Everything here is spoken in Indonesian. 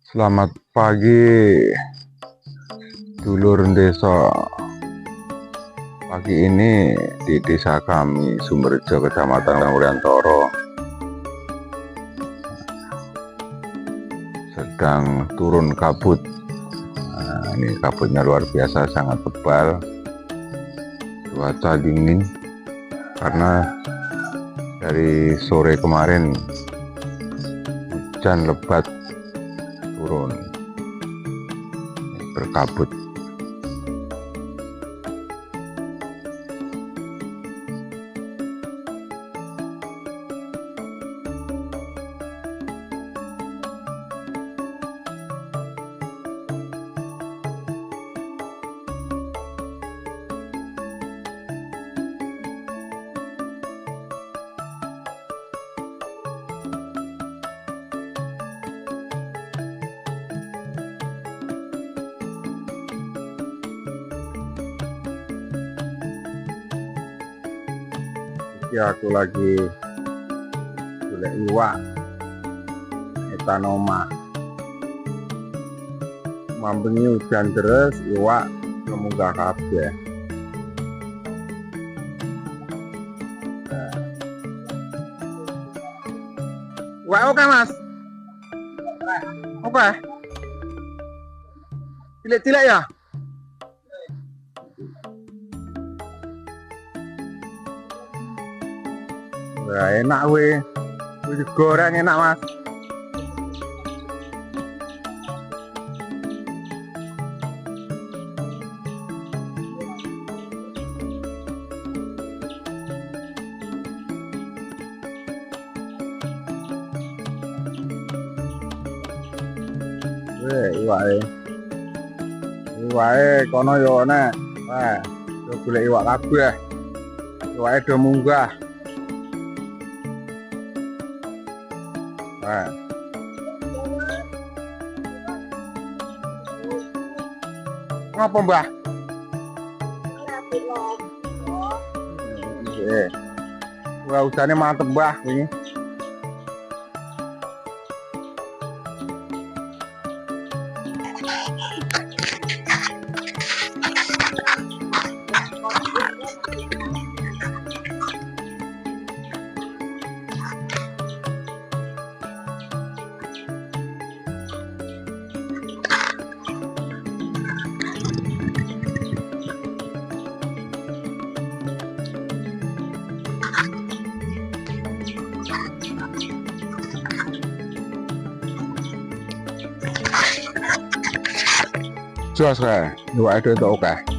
Selamat pagi, dulur desa. Pagi ini di desa kami, Sumberjo, Kecamatan Wuryantoro, sedang turun kabut. Nah, ini kabutnya luar biasa, sangat tebal. Cuaca dingin karena dari sore kemarin hujan lebat turun, berkabut. Ya, aku lagi golek iwak etanoma. Mambengi hujan deres, iwak kemunggah kabeh. Iwak oke mas? Oke. Cilik-cilik ya? Wah, enak weh. Digoreng enak mas. Iwake kono yo nek. Wah, yo golek iwak kabeh. Iwake do munggah. Wah. Ngapa, Mbah? Wah, hujannya mantep, Mbah, ini. Jelas kae, iwake itu oke.